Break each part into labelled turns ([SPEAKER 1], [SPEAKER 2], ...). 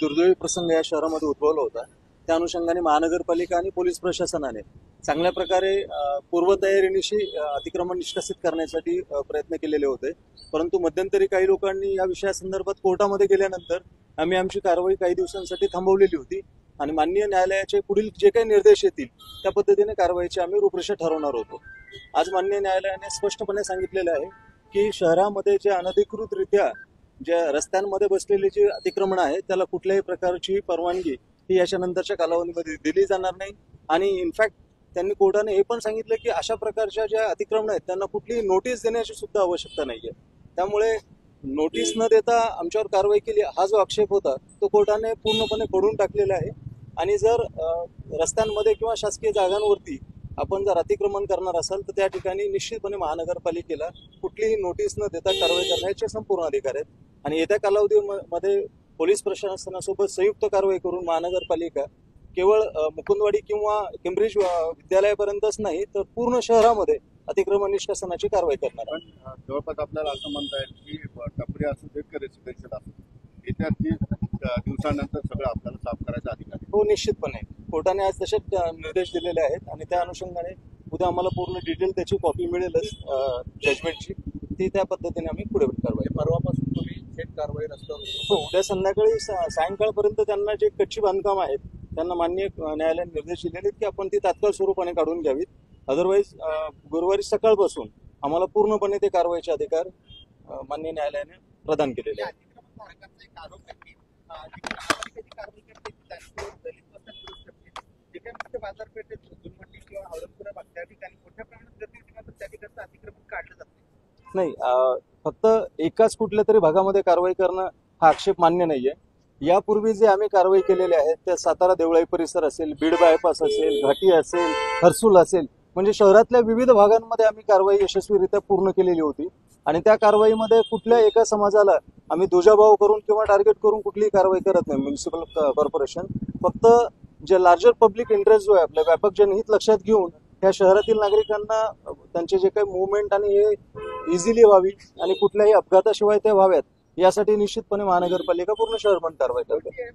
[SPEAKER 1] दुर्दैवी प्रसंग या शहरामध्ये उद्भवला होता। त्या अनुषंगाने महानगरपालिका आणि पोलीस प्रशासनाने चांगल्या प्रकारे पूर्वतयारीनिशी अतिक्रमण निष्कासित करण्यासाठी प्रयत्न केलेले होते। परंतु मध्यंतरी काही लोकांनी या विषयासंदर्भात कोर्टामध्ये गेल्यानंतर आम्ही आमची कारवाई काही दिवसांसाठी थांबवलेली होती आणि माननीय न्यायालयाचे पुढील जे काही निर्देश येतील त्या पद्धतीने कारवाईची आम्ही रूपरेषा ठरवणार होतो। आज माननीय न्यायालयाने स्पष्टपणे सांगितलेले आहे की शहरामध्ये जे अनधिकृतरित्या ज्या रस्त्यांमध्ये बसलेली जी अतिक्रमण आहे त्याला कुठल्याही प्रकारची परवानगी ही याच्यानंतरच्या कालावधीमध्ये दिली जाणार नाही। आणि इनफॅक्ट त्यांनी कोर्टाने हे पण सांगितलं की अशा प्रकारच्या ज्या अतिक्रमण आहेत त्यांना कुठलीही नोटीस देण्याची सुद्धा आवश्यकता नाहीये। त्यामुळे नोटीस न देता आमच्यावर कारवाई केली हा जो आक्षेप होता तो कोर्टाने पूर्णपणे खोडून टाकलेला आहे। आणि जर रस्त्यांमध्ये किंवा शासकीय जागांवरती आपण जर अतिक्रमण करणार असाल तर त्या ठिकाणी निश्चितपणे महानगरपालिकेला कुठलीही नोटीस न देता कारवाई करण्याचे संपूर्ण अधिकार आहेत। आणि येत्या कालावधीमध्ये पोलीस प्रशासनासोबत संयुक्त कारवाई करून महानगरपालिका केवळ मुकुंदवाडी किंवा केम्ब्रिज विद्यालयापर्यंतच नाही तर पूर्ण शहरामध्ये अतिक्रमण निष्कासनाची कारवाई करणार आहे।
[SPEAKER 2] पण जवळपास आपल्याला असं म्हणता येईल की टपरी असू दे की रेसिडेन्शियल असू दे येत्या 30 दिवसानंतर सगळं आपल्याला साफ करायचा अधिकार आहे।
[SPEAKER 1] हो, निश्चितपणे कोर्टाने आज तसे निर्देश दिलेले आहेत आणि त्या अनुषंगाने उद्या आम्हाला पूर्ण डिटेल त्याची कॉपी मिळेलच जजमेंटची, ती त्या पद्धतीने आम्ही पुढे कारवाई।
[SPEAKER 2] परवापासून तुम्ही थेट कारवाई रस्त्यावर
[SPEAKER 1] हो, उद्या संध्याकाळी सायंकाळपर्यंत त्यांना जे कच्ची बांधकाम आहेत त्यांना माननीय न्यायालयाने निर्देश दिलेले की आपण ती तात्काळ स्वरूपाने काढून घ्यावीत। अदरवाईज गुरुवारी सकाळपासून आम्हाला पूर्णपणे ते कारवाईचे अधिकार माननीय न्यायालयाने प्रदान केलेले आहेत। नाही, फक्त एकाच कुठल्या तरी भागामध्ये कारवाई करणं हा आक्षेप मान्य नाहीये। यापूर्वी जे आम्ही कारवाई केलेल्या आहेत त्या सातारा देवळाई परिसर असेल, बीड बायपास असेल, घाटी असेल, हर्सुल असेल, म्हणजे शहरातल्या विविध भागांमध्ये आम्ही कारवाई यशस्वीरित्या पूर्ण केलेली होती। आणि त्या कारवाईमध्ये कुठल्या एका समाजाला आम्ही दुजाभाव करून किंवा टार्गेट करून कुठलीही कारवाई करत नाही। म्युनिसिपल कॉर्पोरेशन फक्त जे लार्जर पब्लिक इंटरेस्ट जो आहे आपल्या व्यापक जनहित लक्षात घेऊन या शहरातील नागरिकांना त्यांचे जे काही मुवमेंट आणि हे इझिली व्हावी आणि कुठल्याही अपघाताशिवाय ते व्हाव्यात यासाठी निश्चितपणे महानगरपालिका पूर्ण शहरभर कारवाई करते।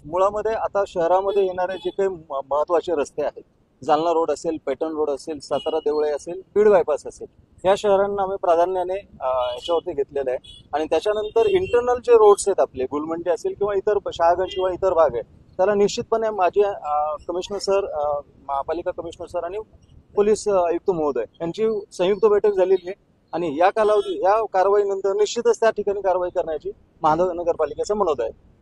[SPEAKER 1] मुळामध्ये आता शहरामध्ये येणारे जे काही महत्वाचे रस्ते आहेत, जालना रोड असेल, पैठण रोड असेल, सातारा देवळे असेल, बीड बायपास असेल, या शहरांना आम्ही प्राधान्याने याच्यावरती घेतलेलं आहे। आणि त्याच्यानंतर इंटरनल जे रोड्स आहेत आपले गुलमंडी असेल किंवा इतर शहागंज किंवा इतर भाग आहेत त्याला निश्चितपणे माझे कमिशनर सर, महापालिका कमिशनर सर आणि पोलीस आयुक्त महोदय यांची संयुक्त बैठक झालेली आहे आणि या कारवाईनंतर निश्चितच त्या ठिकाणी कारवाई करण्याची महानगरपालिकेचं मनोदय आहे।